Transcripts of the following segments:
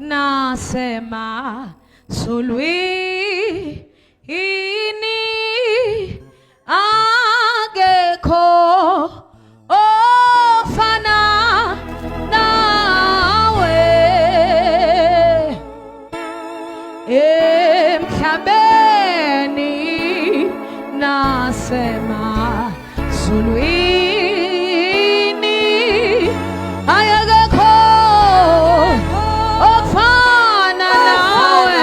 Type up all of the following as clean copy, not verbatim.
nasema sulwini angekho ofana nawe emhlabeni, nasema sulwini ayekho ofana nawe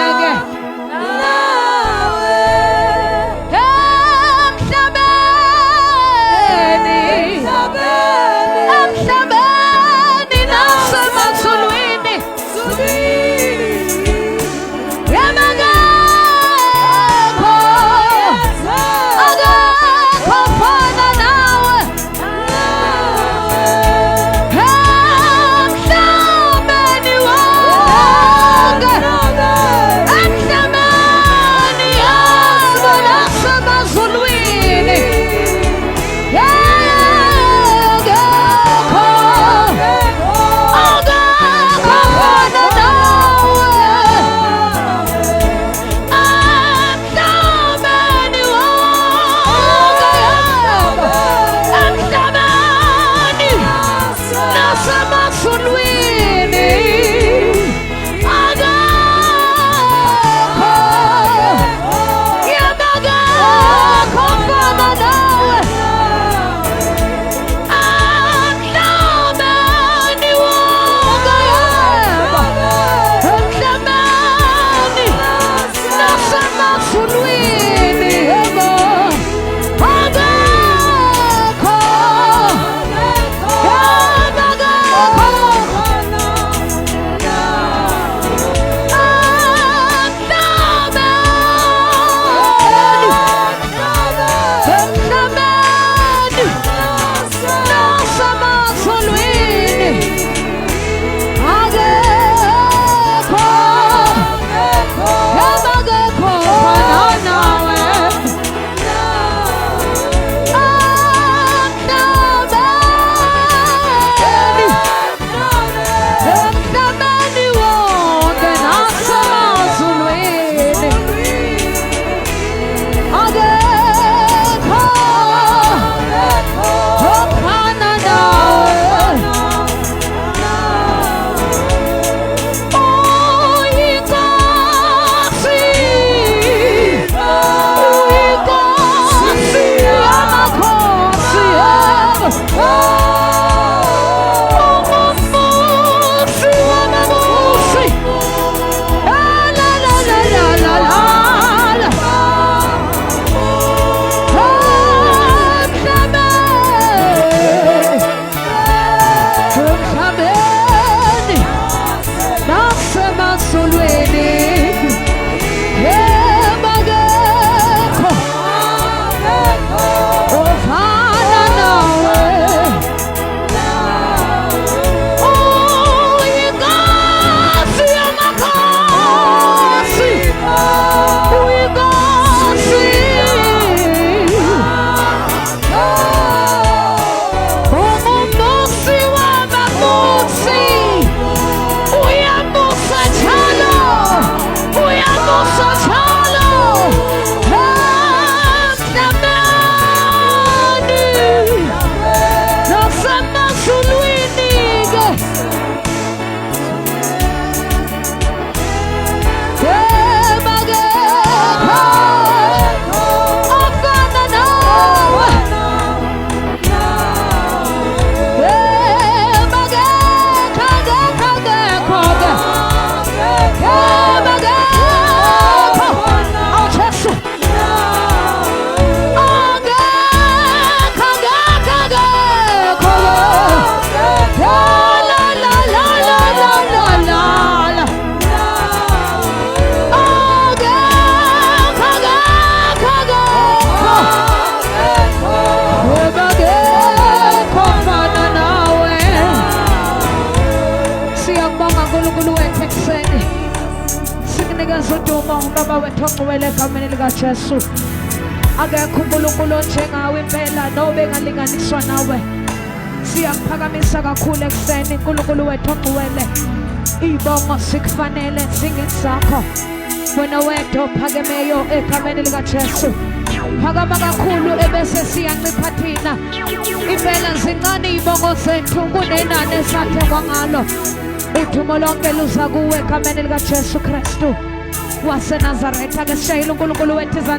emhlabeni, nasema sulwini Baba wethokuwele egameni likaJesu. Akekho uNkulunkulu onjengawe impela nobe engalinganiswa nawe. Siyakuphakamisa kakhulu ekuseni uNkulunkulu wethokuwele. ibongo sikufanele singeni sakho wena wedwa ophakemeyo egameni likaJesu. Phakama kakhulu ebese siyancipha thina. Impela zincane ibongo zethu kunenani esathe kwangalo. Udumo lonke luza kuwe egameni likaJesu Kristu waseNazaretha. Ake sishayele uNkulunkulu wethu izandla.